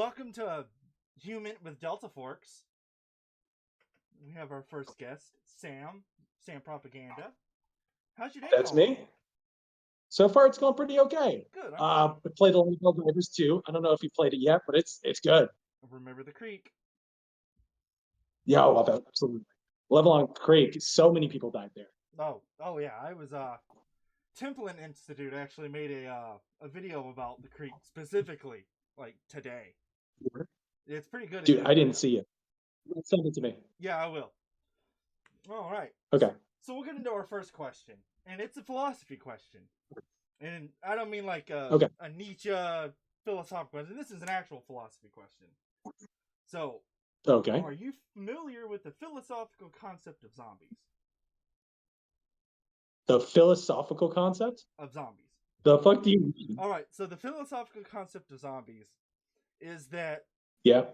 welcome to HUMINT with Delta Forks. We have our first guest, Sam. Sam Propaganda. How's your day That's going? me. So far, it's going pretty okay. Good. We played a little Drivers 2. I don't know if you played it yet, but it's good. Remember the Creek. Yeah, I love it. Absolutely. Levelon Creek. So many people died there. Oh yeah. I was Templin Institute actually made a video about the Creek specifically, like today. It's pretty good. Dude, I didn't see it. Send it to me. Yeah, I will. All right. Okay. So we'll get into our first question, and it's a philosophy question. And I don't mean like Okay. a Nietzsche philosophical question. This is an actual philosophy question. So, Okay. are you familiar with the philosophical concept of zombies? The philosophical concept? Of zombies. The fuck do you mean? All right. So the philosophical concept of zombies is that Yeah.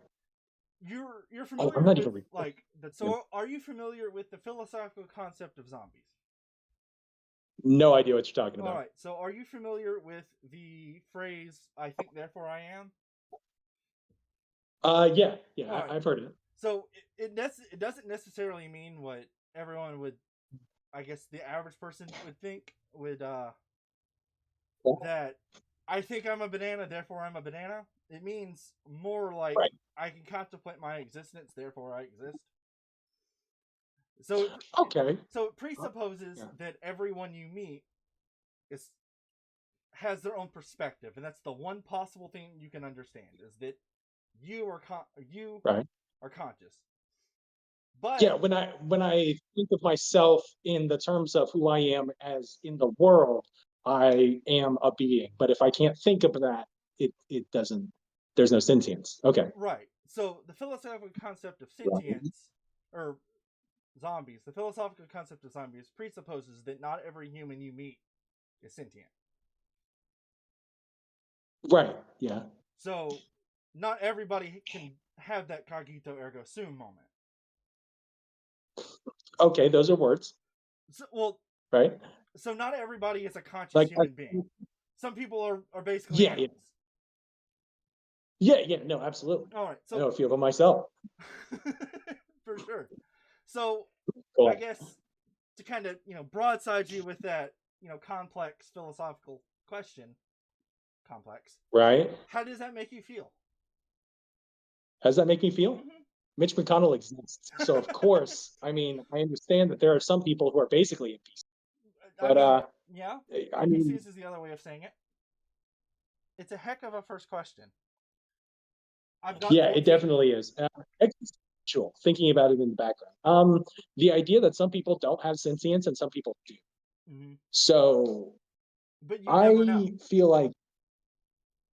you're familiar I'm not with even like that. So are you familiar with the philosophical concept of zombies? No idea what you're talking about. All right. So are you familiar with the phrase "I think, therefore I am"? Yeah. Right. I've heard it. So it doesn't necessarily mean what everyone would, I guess, the average person would think would that I think I'm a banana, therefore I'm a banana. It means more like Right. I can contemplate my existence, therefore I exist. So Okay. So it presupposes that everyone you meet has their own perspective, and that's the one possible thing you can understand is that you are Right. conscious. But yeah, when I think of myself in the terms of who I am as in the world, I am a being. But if I can't think of that, it doesn't. There's no sentience. Okay. right. So the philosophical concept of Right. sentience or zombies, the philosophical concept of zombies presupposes that not every human you meet is sentient. Right. Yeah. So not everybody can have that cogito ergo sum moment. Okay, those are words. Well, right? So not everybody is a conscious Like, human being. Some people are basically yeah, animals. yeah. No, absolutely. All right, I know a few of them myself. for sure. So Cool. I guess to kind of broadside you with that complex philosophical question, Right. how does that make you feel? How does that make me feel? Mm-hmm. Mitch McConnell exists, so of course, I mean, I understand that there are some people who are basically in peace. But yeah, I mean, NPCs is the other way of saying it. It's a heck of a first question. Yeah, it definitely is. Existential, thinking about it in the background. The idea that some people don't have sentience and some people do. Mm-hmm. So but you never know.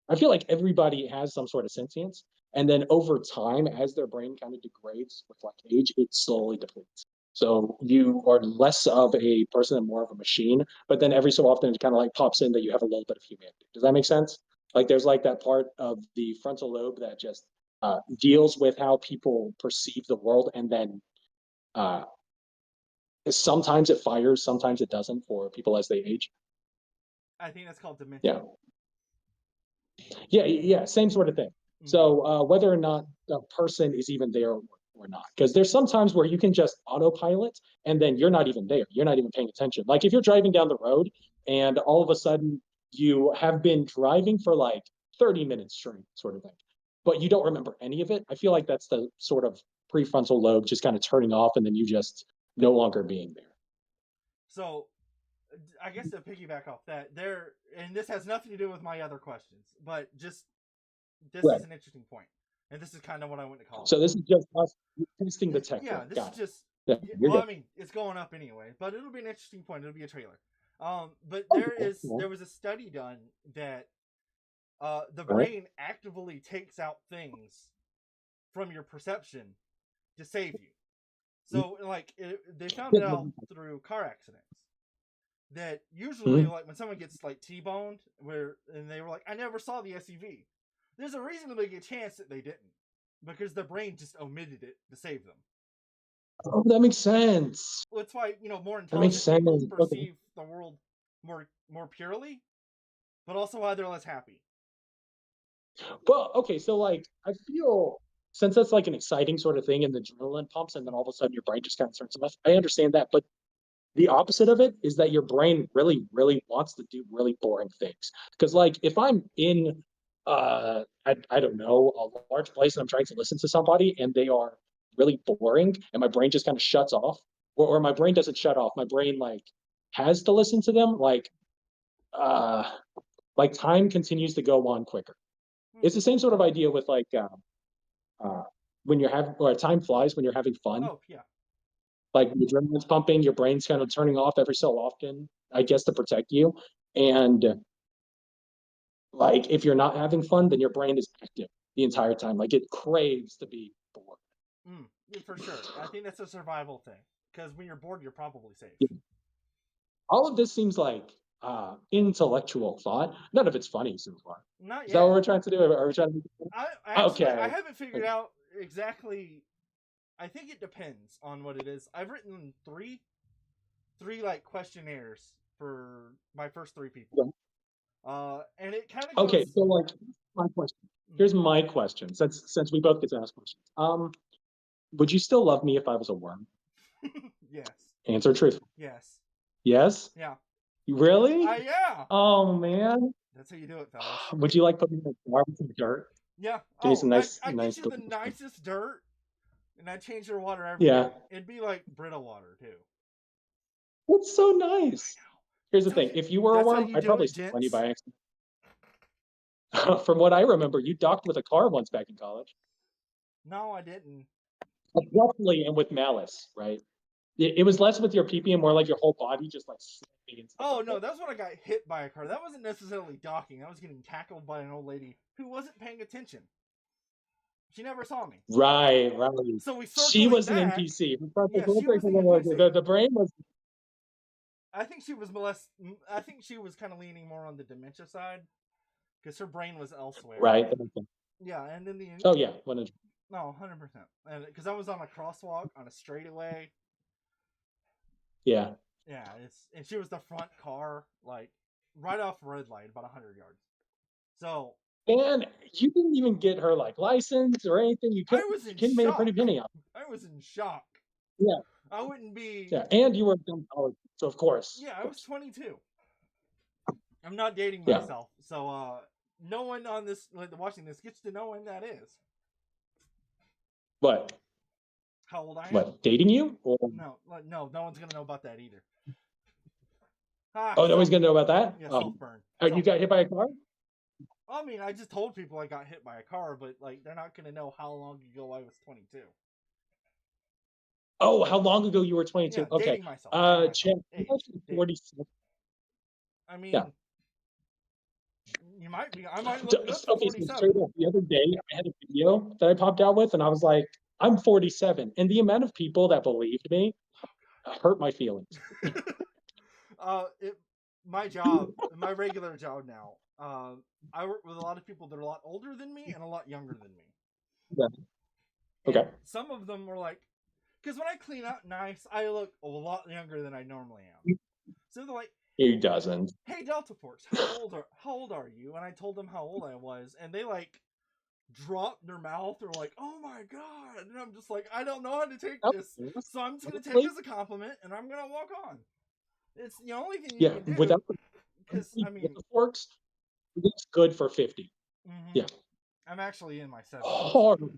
I feel like everybody has some sort of sentience, and then over time, as their brain kind of degrades with like age, it slowly depletes. So you are less of a person and more of a machine. But then every so often, it kind of like pops in that you have a little bit of humanity. Does that make sense? Like there's like that part of the frontal lobe that just deals with how people perceive the world, and then uh, sometimes it fires, sometimes it doesn't for people as they age. I think that's called dementia. Yeah, same sort of thing. Mm-hmm. So whether or not the person is even there or not, because there's some times where you can just autopilot and then you're not even there. You're not even paying attention. Like if you're driving down the road and all of a sudden you have been driving for like 30 minutes straight, sort of thing, but you don't remember any of it. I feel like that's the sort of prefrontal lobe just kind of turning off and then you just no longer being there. So I guess to piggyback off that, and this has nothing to do with my other questions, but just this is an interesting point, and this is kind of what I went to call. So this is just us testing the tech. Yeah, this is just. Yeah, well, I mean, it's going up anyway, but it'll be an interesting point. It'll be a trailer. But there was a study done that the brain actively takes out things from your perception to save you. So, like, they found it out through car accidents. That usually, like, when someone gets like T-boned, and they were like, "I never saw the SUV." There's a reasonably good chance that they didn't, because the brain just omitted it to save them. Oh, that makes sense. Well, that's why more intelligent people perceive the world more purely, but also why they're less happy. Well, okay, so like I feel since that's like an exciting sort of thing and the adrenaline pumps and then all of a sudden your brain just kind of starts off. I understand that, but the opposite of it is that your brain really, really wants to do really boring things. Because like if I'm in I don't know, a large place and I'm trying to listen to somebody and they are really boring and my brain just kind of shuts off, or my brain doesn't shut off, my brain like has to listen to them, uh like time continues to go on quicker. Hmm. It's the same sort of idea with uh, when you're having, or time flies when you're having fun. Oh yeah. Like the adrenaline's pumping, your brain's kind of turning off every so often, I guess, to protect you. And like if you're not having fun, then your brain is active the entire time. Like it craves to be bored. Yeah, for sure. I think that's a survival thing. Because when you're bored, you're probably safe. All of this seems like intellectual thought. None of it's funny so far. Not Is that what yet. we're trying to do? Are we trying to? I Okay. haven't figured out exactly. I think it depends on what it is. I've written three like questionnaires for my first three people. And it kind of Okay. goes. So like, my question. Here's my question. Since we both get to ask questions. Would you still love me if I was a worm? Yes. Answer truthfully. Yes. Yes. Yeah. Really? Yeah. Oh man. That's how you do it, fellas. Would you like put me in the jar with some dirt? Yeah. Give me some nice, I get nice. you the nicest dirt, and I change your water every Yeah, day. It'd be like Brita water too. that's so nice. Here's the thing: if you were a That's how worm, you I'd do probably it, step on you gents. by accident. From what I remember, you docked with a car once back in college. No, I didn't. Abruptly and with malice, right? It was less with your pee and more like your whole body just like slamming into the Oh no, carpet. that's when I got hit by a car. That wasn't necessarily docking. I was getting tackled by an old lady who wasn't paying attention. She never saw me. Right, right. So we She circling was an back. NPC. Yeah, she was the NPC. The brain was I think she was I think she was kind of leaning more on the dementia side because her brain was elsewhere. right. Yeah, and then the Oh yeah, 100. no, 100%. And because I was on a crosswalk on a straightaway. Yeah. Yeah, and she was the front car, like right off red light, about 100 yards. So And you didn't even get her like license or anything. I was You in could have made a pretty shock. penny on I was in shock. it. Yeah, I wouldn't be. yeah. And you were a dumb college, so Yeah, of I was course. 22. I'm not dating Yeah. myself, so no one on this watching this gets to know when that is. What? How old I am? What? Dating you? Or No one's gonna know about that either. Ah, oh, nobody's self. gonna know about that. Yeah, self burn. Oh, you Self got burn. hit by a car? I mean, I just told people I got hit by a car, but like they're not gonna know how long ago I was 22. Oh, how long ago you were Yeah, 22? Okay. dating myself. Dating myself. Chad, you Age. mentioned Dating. 47. I Yeah. mean, you might be. I might look good for Okay, so straight 47. up, the other day I had a video that I popped out with, and I was like, I'm 47. And the amount of people that believed me hurt my feelings. It my job, my regular job now. I work with a lot of people that are a lot older than me and a lot younger than me, Yeah. and Okay. some of them were like, because when I clean up nice, I look a lot younger than I normally am. So they're like, He doesn't. "Hey, Delta Force, how old are you?" And I told them how old I was, and they like dropped their mouth. They're like, "Oh my god!" And I'm just like, I don't know how to take this, so I'm just gonna take it Honestly, as a compliment, and I'm gonna walk on. It's the only thing you yeah, can do, without the because I mean, works, it's good for 50. mm-hmm, Yeah. I'm actually in my 70s. Horrible,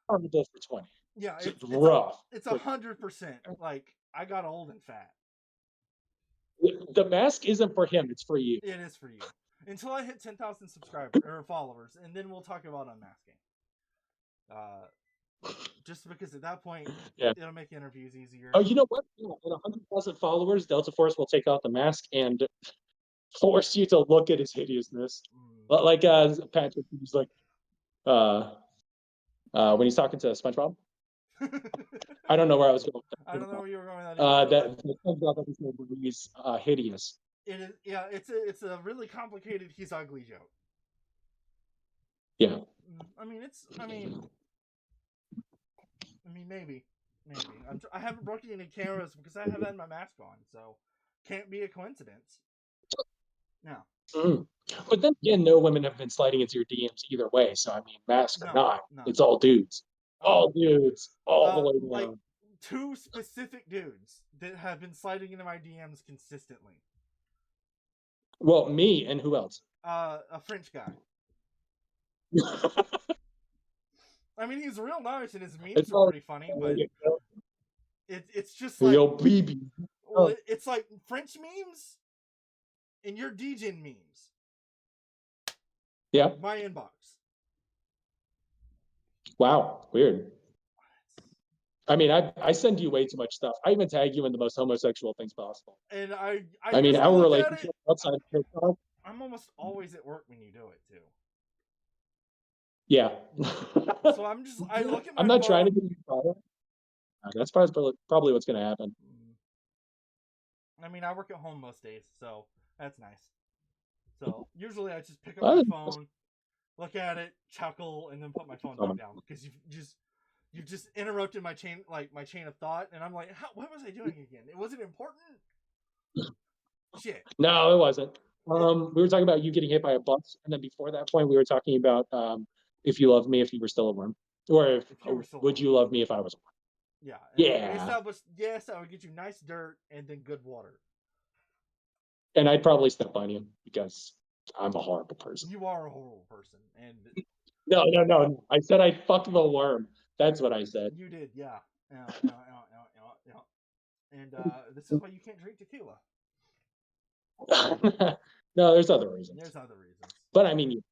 horrible for 20. Yeah, It's it's a rough. it's 100%. Like I got old and fat. The mask isn't for him, it's for you. It is for you until I hit 10,000 subscribers or followers, and then we'll talk about unmasking. Uh, just because at that point Yeah. it'll make interviews easier. Oh, you know what? Yeah, at 100,000 followers, Delta Force will take off the mask and force you to look at his hideousness. Mm. But like Patrick, he's like, uh, when he's talking to SpongeBob. I don't know where I was going I with don't know that. where you were going with that either, but That SpongeBob episode where he's hideous. it is. Yeah, it's a really complicated. He's ugly joke. Yeah. I mean, maybe. I haven't broken any cameras because I have had my mask on, so can't be a coincidence. No. Mm. But then again, no women have been sliding into your DMs either way. So I mean, mask or No, not, no. it's all dudes, Um, all the way like down. 2 specific dudes that have been sliding into my DMs consistently. Well, me and who else? A French guy. I mean, he's real nice, and his memes It's are all pretty funny, but it's just like, yo, baby. well, it's like French memes and your DJing memes. Yeah. My inbox. Wow. Weird. I mean, I send you way too much stuff. I even tag you in the most homosexual things possible. And I I mean, usually our look at it. relationship outside of TikTok. I'm almost always at work when you do it too. Yeah. So I look at I'm my not trying to phone. get you fired. That's probably what's going to happen. I mean, I work at home most days, so that's nice. So usually I just pick up my Well, phone, look at it, chuckle, and then put my phone back down because you've just interrupted my chain of thought, and I'm like, what was I doing again? It wasn't important. Shit. No, it wasn't. We were talking about you getting hit by a bus, and then before that point, we were talking about if you loved me if you were still a worm, or if If you were still would alive. you love me if I was a worm? Yeah, and we Yeah, established yes, I would get you nice dirt and then good water. and I'd probably step on you because I'm a horrible person. You are a horrible person, and No, no, no. I said I'd fuck the worm. That's what I said. you did, yeah. And this is why you can't drink tequila. No, there's other reasons. There's other reasons. But I mean,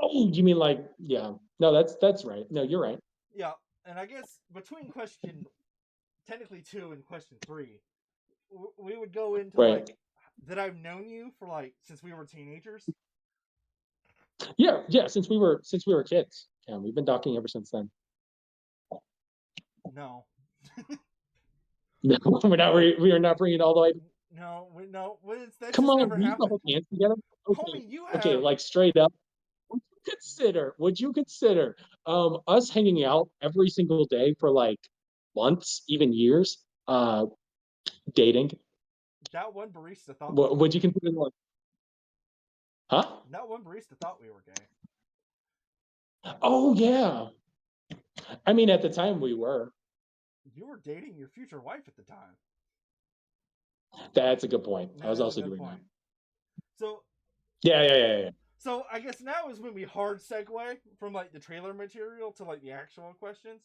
oh, you mean like, yeah. No, that's right. No, you're right. Yeah, and I guess between question technically 2 and question 3, we would go into like Right. that I've known you for like since we were teenagers. Yeah, yeah. Since we were kids. Yeah, we've been talking ever since then. No, No, we are not bringing it all the way. no, that Come just on, never we used to happened. hold hands together. Okay, Homie, you okay, have like straight up. Would you consider us hanging out every single day for like months, even years, dating? that one barista thought we Would were. you consider like, huh? That one barista thought we were gay. Oh yeah. I mean, at the time we were. You were dating your future wife at the time. That's a good point. I That was is a also good doing point. that. So Yeah, yeah, yeah, yeah. so I guess now is when we hard segue from like the trailer material to like the actual questions.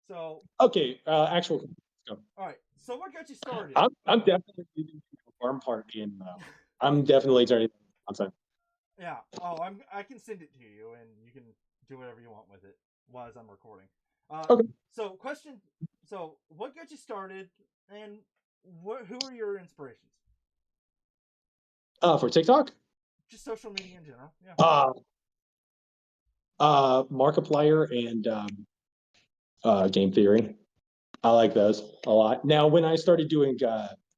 So Okay, actual. Let's go. all right. So what got you started? I'm definitely leaving the farm part in. I'm definitely turning. I'm sorry. Yeah. I can send it to you and you can do whatever you want with it while as I'm recording. Okay. So question. So what got you started and who are your inspirations? For TikTok. Just social media in general. Yeah. Markiplier and Game Theory. I like those a lot. Now, when I started doing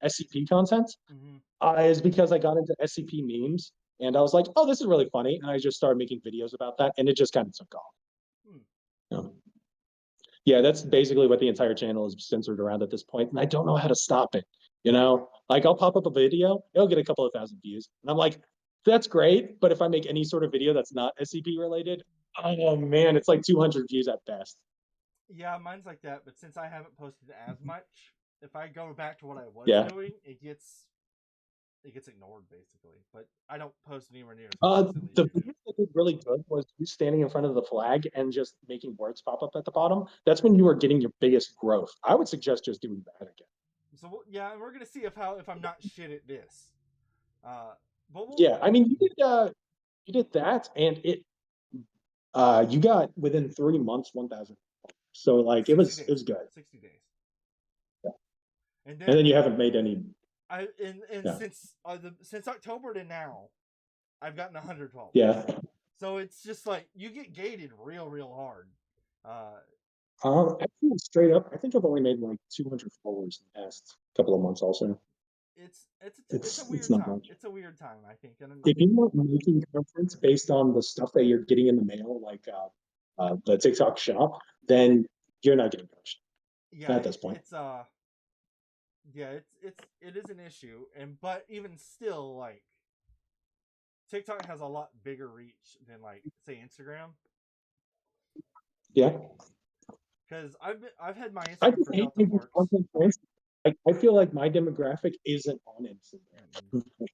SCP content, Mm-hmm. is because I got into SCP memes and I was like, oh, this is really funny. And I just started making videos about that and it just kind of took off. Hmm. Yeah. Yeah, that's basically what the entire channel is centered around at this point. And I don't know how to stop it. Like I'll pop up a video, it'll get a couple of thousand views. And I'm like, that's great. But if I make any sort of video that's not SCP related, oh man, it's like 200 views at best. Yeah, mine's like that. But since I haven't posted as much, if I go back to what I was Yeah. doing, it gets ignored basically. But I don't post anywhere near as Uh, consistently the as you do. video that did really good was you standing in front of the flag and just making words pop up at the bottom. That's when you were getting your biggest growth. I would suggest just doing that again. So yeah, we're gonna see if I'm not shit at this. Uh, but Yeah, I mean you did that and you got within 3 months 1,000. So like it 60 was it days, was good. 60 days, Yeah. and And then then you haven't made any. and Yeah. since October to now, I've gotten 100 followers. Yeah. So it's just like you get gated real hard. Actually, straight up, I think I've only made like 200 followers in the past couple of months. Also, it's a it's weird not time. much. It's a weird time, I think. And If you weren't making content based on the stuff that you're getting in the mail, like the TikTok shop, then you're not getting pushed yeah, at this point. it is an issue, and but even still, like TikTok has a lot bigger reach than like say Instagram. Yeah. Because I've had my I Instagram just for hate Delta making Force. content for Instagram. I feel like my demographic isn't on Mm-mm. Instagram.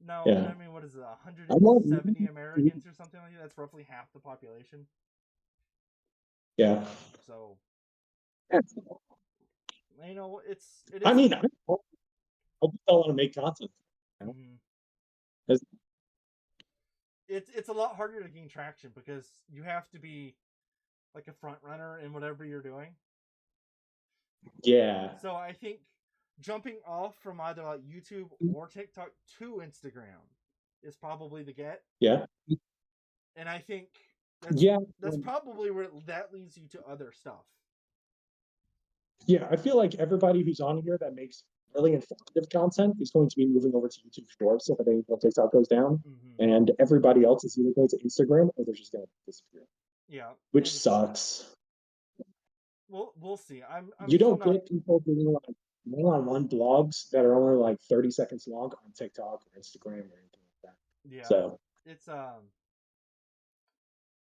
No, Yeah. I mean, what is it? I'm not 170 Americans or something like that. That's roughly half the population. yeah. So Yeah. it I is. mean, I just don't want to make content. You know? Mm-hmm. 'Cause- It's a lot harder to gain traction because you have to be like a front runner in whatever you're doing. yeah. So I think jumping off from either like YouTube or TikTok to Instagram is probably the get. Yeah. And I think Yeah. that's probably where that leads you to other stuff. Yeah. I feel like everybody who's on here that makes really informative content is going to be moving over to YouTube Shorts if TikTok goes down. Mm-hmm. And everybody else is either going to Instagram or they're just going to disappear. Yeah, Which sucks. We'll see. I'm You still don't not. get people doing like one-on-one blogs that are only like 30 seconds long on TikTok or Instagram or anything like that. Yeah, So it's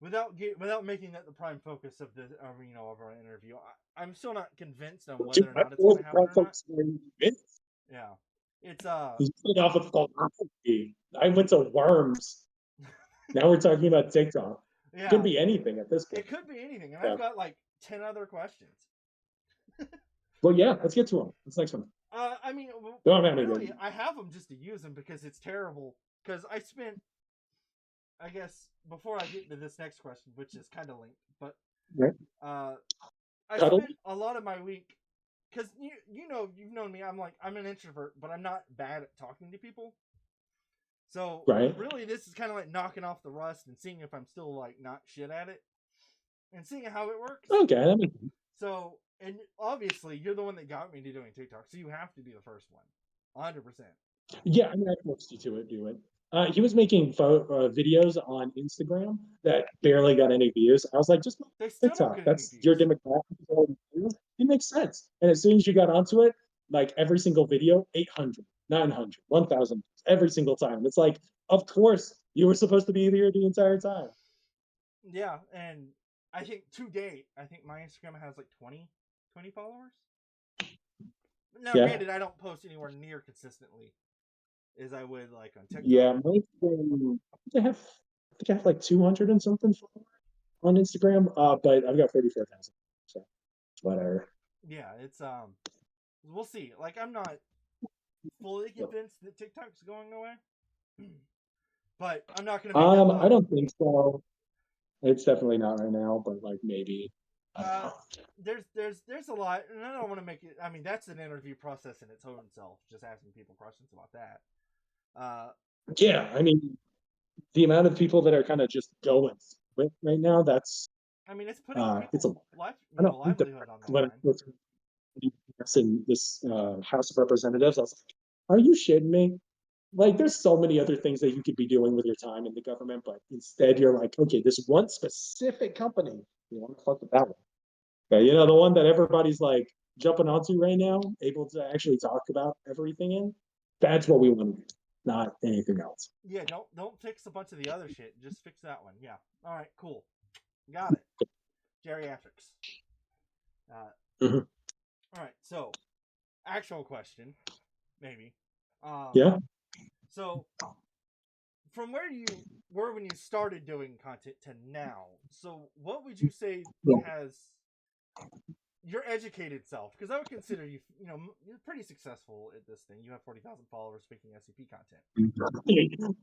without making that the prime focus of the of our interview. I'm still not convinced on dude, whether or I not it's going was to happen or not. folks minutes. Yeah, it's You started off with philosophy. I went to worms. Now we're talking about TikTok. Could yeah, be anything at this point. it could be anything, and I've Yeah. got like 10 other questions. Well, yeah, let's get to them. This next one. I mean, Really, I have them just to use them because it's terrible. Because I spent, I guess, before I get to this next question, which is kind of linked, but right? I Cuddle. spent a lot of my week because you've known me. I'm an introvert, but I'm not bad at talking to people. So Right. really, this is kind of like knocking off the rust and seeing if I'm still like not shit at it, and seeing how it works. Okay. That makes sense. So, and obviously, you're the one that got me to doing TikTok, so you have to be the first one, 100%. Yeah, I mean, I forced you to do it. He was making videos on Instagram that barely got any views. I was like, just They still don't TikTok. get any That's your views. demographic. It makes sense. And as soon as you got onto it, like every single video, 800, 900, 1,000, every single time. It's like, of course, you were supposed to be here the entire time. Yeah, and I think to date, I think my Instagram has like 20 followers. Now, Yeah. granted, I don't post anywhere near consistently as I would like on TikTok. Yeah. My Instagram, I think I have like 200 and something on Instagram, but I've got 34,000. So whatever. Yeah, it's we'll see. Like, I'm not fully convinced that TikTok's going away, but I'm not gonna make that. I don't think so. It's definitely not right now, but like maybe. I don't know. There's a lot, and I don't want to make it. I mean, that's an interview process in its own self, just asking people questions about that. Yeah, I mean, the amount of people that are kind of just going with right now, that's I mean, it's putting it's a people's lot. life, I don't think the livelihood on the when I line. was in this House of Representatives, I was like, "Are you shitting me?" Like, there's so many other things that you could be doing with your time in the government, but instead you're like, okay, this one specific company, you want to fuck with that one. Okay, the one that everybody's like jumping onto right now, able to actually talk about everything in. That's what we want to do, not anything else. Yeah, don't fix a bunch of the other shit. Just fix that one. Yeah. All right. Cool. Got it. Geriatrics. Mhm. All right. So, actual question, maybe. Yeah. So, from where you were when you started doing content to now, so what would you say Yeah. has your educated self? Because I would consider you, you're pretty successful at this thing. You have 40,000 followers speaking SCP content.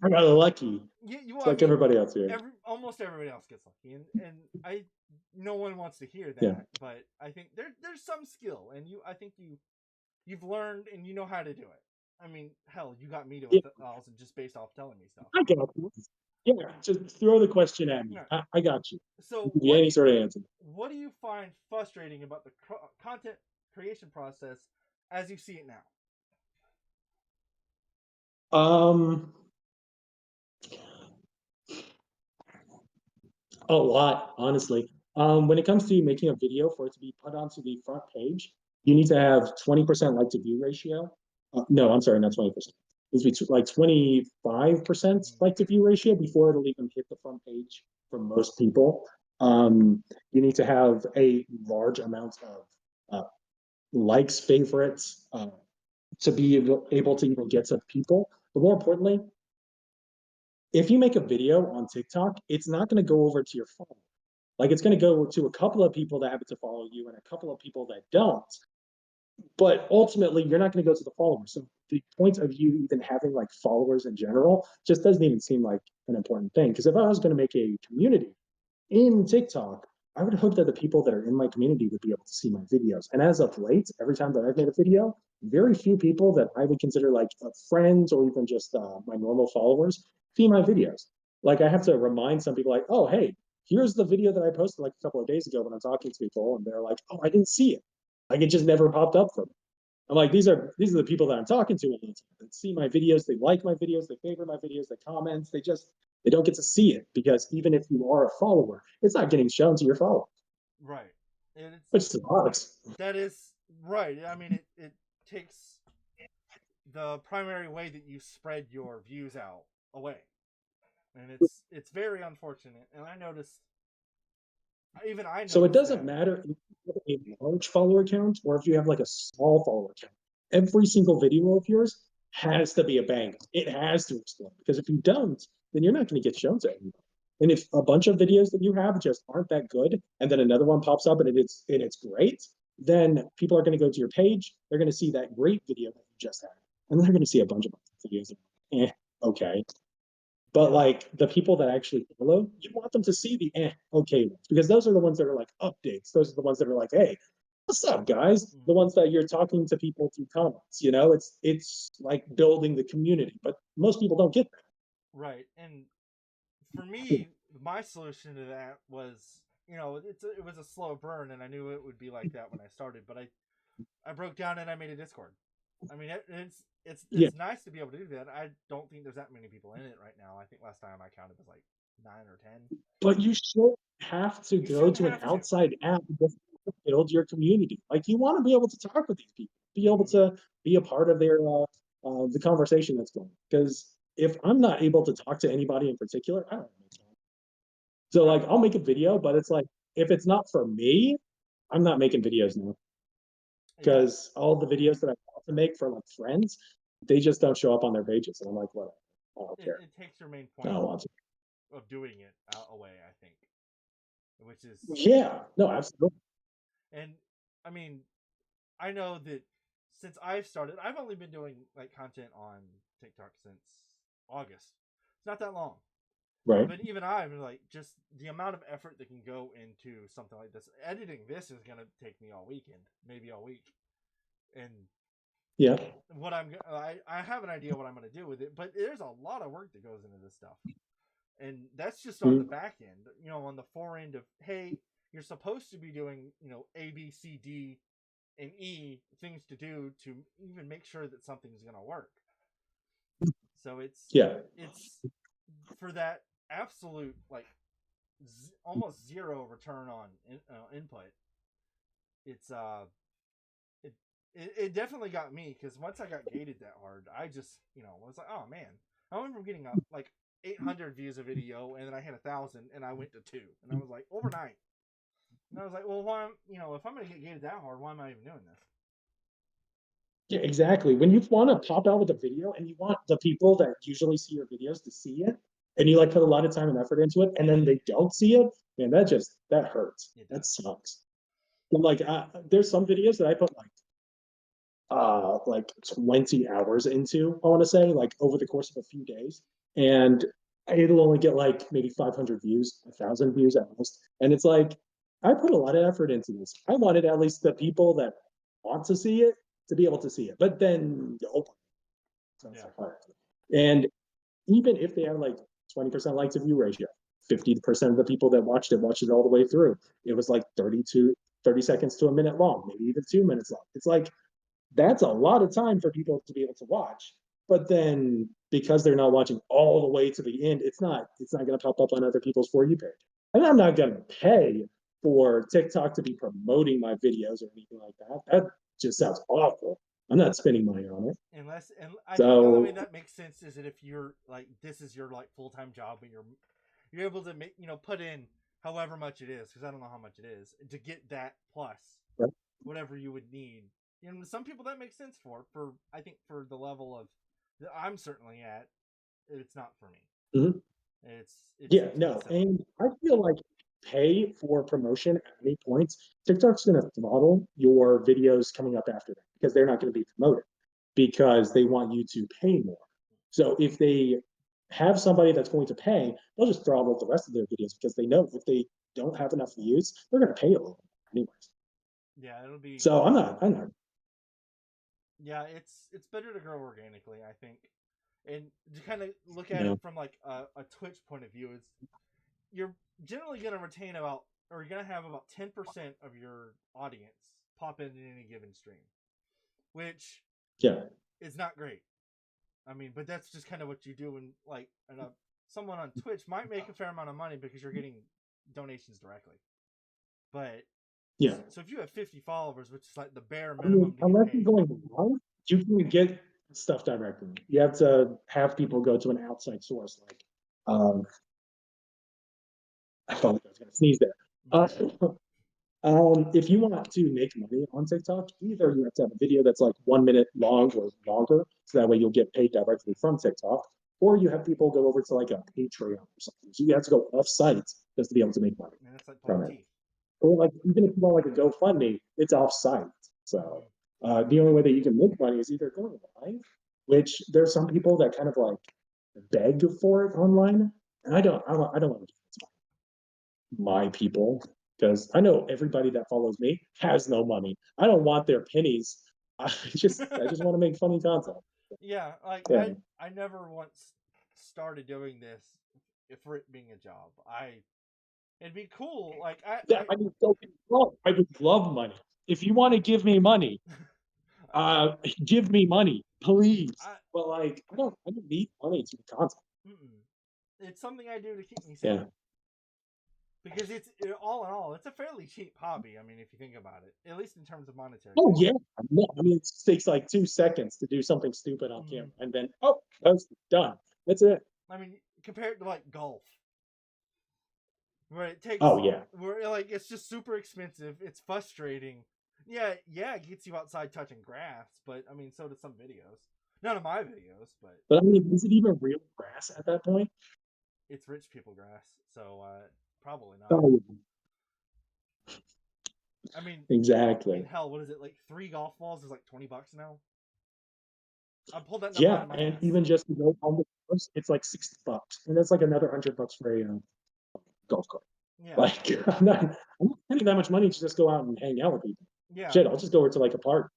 I got lucky. It's like everybody else here. Almost everybody else gets lucky, and no one wants to hear that. Yeah. But I think there's some skill, and I think you've learned and you know how to do it. I mean, hell, you got me to 1,000 just based off telling me stuff. I got you. Yeah, just throw the question at me. Right. I got you. So, any sort of answer. What do you find frustrating about the content creation process as you see it now? A lot, honestly. When it comes to making a video for it to be put onto the front page, you need to have 20% like to view ratio. No, I'm sorry, not 20%. is between like 25% Mhm. like to view ratio before it'll even hit the front page for most people. You need to have a large amount of likes, favorites, to be able to even get to people. But more importantly, if you make a video on TikTok, it's not going to go over to your phone. Like it's going to go to a couple of people that happen to follow you and a couple of people that don't. But ultimately, you're not going to go to the followers. So the point of you even having like followers in general just doesn't even seem like an important thing. Because if I was going to make a community in TikTok, I would hope that the people that are in my community would be able to see my videos. And as of late, every time that I've made a video, very few people that I would consider like friends or even just my normal followers see my videos. Like I have to remind some people, like, oh, hey, here's the video that I posted like a couple of days ago when I'm talking to people, and they're like, oh, I didn't see it. Like it just never popped up for me. I'm like, these are the people that I'm talking to all the time. They see my videos, they like my videos, they favorite my videos, they comment, they don't get to see it because even if you are a follower, it's not getting shown to your followers, Right. And which sucks. that is right. I mean, it takes the primary way that you spread your views out away, and it's very unfortunate. And I noticed, even I So it noticed doesn't that. matter if you have a large follower count or if you have like a small follower count. Every single video of yours has to be a banger. It has to explode because if you don't, then you're not going to get shown to everybody. And if a bunch of videos that you have just aren't that good, and then another one pops up and it's great, then people are going to go to your page. They're going to see that great video that you just had, and they're going to see a bunch of videos. Okay, but Yeah. like the people that actually follow, you want them to see the okay ones because those are the ones that are like updates. Those are the ones that are like, hey, what's up, guys? The Mm-hmm. ones that you're talking to people through comments. You know, it's like building the community, but most people don't get Right. And for that. me, my solution to that was, it was a slow burn, and I knew it would be like that when I started. But I broke down and I made a Discord. I mean, Yeah, it's nice to be able to do that. I don't think there's that many people in it right now. I think last time I counted was like 9 or 10. but you should have to You go shouldn't to an have to. outside app to build your community. Like you want to be able to talk with these people, be able Mm-hmm. to be a part of the conversation that's going. Because if I'm not able to talk to anybody in particular, I don't know. So Right. like I'll make a video, but it's like if it's not for me, I'm not making videos now Yeah. because all the videos that I want to make for like friends, they just don't show up on their pages, and I'm like, whatever, I don't It, care, it takes your main I point don't want to. of doing it away, I think, which is, Yeah, no, absolutely, and I mean, I know that since I've started, I've only been doing like content on TikTok since August. It's not that long. right? But even I'm like, just the amount of effort that can go into something like this. Editing this is gonna take me all weekend, maybe all week. And Yeah. I have an idea what I'm gonna do with it, but there's a lot of work that goes into this stuff, and that's just on the Mhm. back end. On the fore end of, hey, you're supposed to be doing A, B, C, D, and E things to do to even make sure that something's gonna work. So Yeah. it's for that absolute like almost zero return on input. It's it, it definitely got me because once I got gated that hard, I just was like, oh man, I went from getting up like 800 views a video, and then I hit 1,000, and I went to 2, and I was like overnight, and I was like, well, why if I'm gonna get gated that hard, why am I even doing this? Yeah, exactly. When you want to pop out with a video and you want the people that usually see your videos to see it, and you like put a lot of time and effort into it, and then they don't see it, man, that hurts. It That does. sucks. But like, there's some videos that I put like 20 hours into, I want to say, like over the course of a few days. And it'll only get like maybe 500 views, 1,000 views at most. And it's like, I put a lot of effort into this. I wanted at least the people that want to see it to be able to see it. But then, oh, so it's Yeah. like, all right. And even if they have like 20% like to view ratio, 50% of the people that watched it all the way through. It was like 30 seconds to a minute long, maybe even 2 minutes long. It's like, that's a lot of time for people to be able to watch. But then because they're not watching all the way to the end, it's not going to pop up on other people's For You page. And I'm not going to pay for TikTok to be promoting my videos or anything like that. That just sounds awful. I'm not spending money on it. Unless, and I think the only way So that makes sense is that if you're like, this is your like full time job and you're able to make, put in however much it is, because I don't know how much it is to get that plus whatever you would need. Some people that makes sense for I think for the level of that I'm certainly at, it's not for me. mhm. It's Yeah, too no, silly. and I feel like pay for promotion at any point. TikTok's going to throttle your videos coming up after that because they're not going to be promoted because they want you to pay more. So if they have somebody that's going to pay, they'll just throttle the rest of their videos because they know if they don't have enough views, they're going to pay a little more anyways. Yeah, it'll be. So I'm not. Yeah, it's better to grow organically, I think, and to kind of look at Yeah, it from like a Twitch point of view is you're generally going to retain about, or you're going to have about 10% of your audience pop in any given stream, which yeah, is not great. I mean, but that's just kind of what you do. And someone on Twitch might make a fair amount of money because you're getting donations directly. But yeah. so if you have 50 followers, which is like the bare I mean, minimum to get unless you're paid. going live, you can get stuff directly. You have to have people go to an outside source, like I felt like I was going to sneeze there. Uh, if you want to make money on TikTok, either you have to have a video that's like 1 minute long or longer, so that way you'll get paid directly from TikTok, or you have people go over to like a Patreon or something. So you have to go off site just to be able to make money And that's like from pulling it. teeth. Or like even if you want like a GoFundMe, it's off site. So Mm-hmm. the only way that you can make money is either going live, which there's some people that kind of like beg for it online, and I don't want to my people because I know everybody that follows me has no money. I don't want their pennies. I just want to make funny content. Yeah, like Yeah. I never once started doing this for it being a job. It'd be cool. Like Yeah, I mean, don't get me wrong. I would love money. If you want to give me money, give me money, please. I But like, I don't need money to make content. mm-mm. It's something I do to keep me Yeah. sane because all in all, it's a fairly cheap hobby. I mean, if you think about it, at least in terms of monetary Oh value. yeah. No, I mean, it takes like 2 seconds to do something stupid on camera, Mm. and then that's done. That's it. I mean, compared to like golf, where it takes, Oh yeah. where like it's just super expensive. It's frustrating. Yeah, it gets you outside touching grass, but I mean, so do some videos. None of my videos, but But I mean, is it even real grass at that point? it's rich people grass, so probably not. Oh, I mean, exactly. hell, what is it like? 3 golf balls is like $20 now. I pulled that number out Yeah, of my and ass. even just to go on the course, it's like $60, and that's like another $100 for a golf cart. Yeah, Like, I'm not spending that much money to just go out and hang out with people. yeah. Shit, I'll just go over to like a park,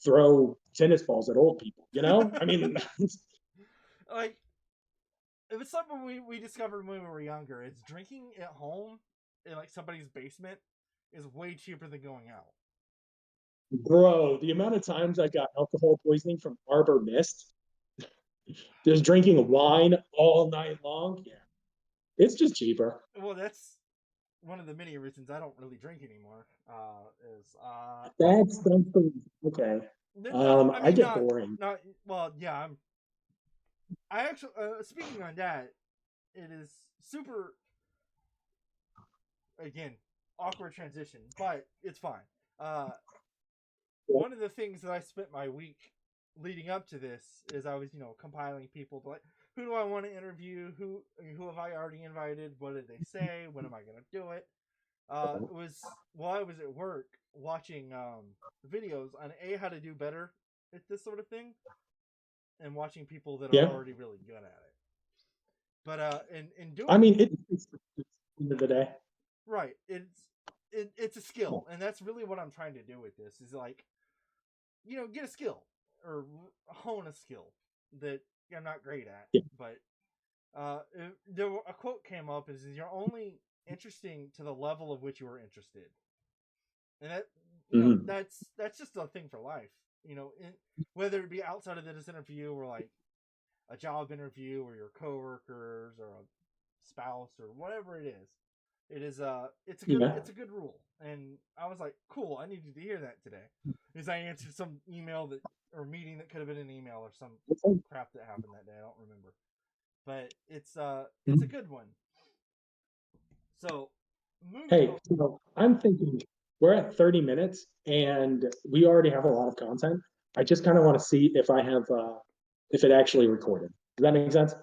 throw tennis balls at old people. You know, I mean, Like it was something we discovered when we were younger. It's drinking at home in like somebody's basement is way cheaper than going out. bro, the amount of times I got alcohol poisoning from Arbor Mist, just drinking wine all night long. Yeah, it's just cheaper. Well, that's one of the many reasons I don't really drink anymore. Is That's the okay. not. I I mean, get boring. not. Well, yeah. I actually speaking on that, it is super again awkward transition, but it's fine. Uh, one of the things that I spent my week leading up to this is I was compiling people to like who do I want to interview, who have I already invited, what did they say, when am I gonna do it. It was while I was at work watching videos on how to do better at this sort of thing and watching people that are Yeah, already really good at it. But in I doing mean, it's the end of the day. right, it's a skill, and that's really what I'm trying to do with this is like get a skill or hone a skill that I'm not great at. Yeah. But a quote came up is you're only interesting to the level of which you are interested, and that Mhm. that's just a thing for life. Whether it be outside of this interview or like a job interview or your coworkers or a spouse or whatever it is. It is Yeah. it's a good rule. And I was like, cool, I needed to hear that today. Because I answered some email that or meeting that could have been an email or some Okay. crap that happened that day. I don't remember, but it's a Mhm. good one. So moving Hey, on. I'm thinking we're at 30 minutes and we already have a lot of content. I just kind of want to see if I have if it actually recorded. Does that make sense?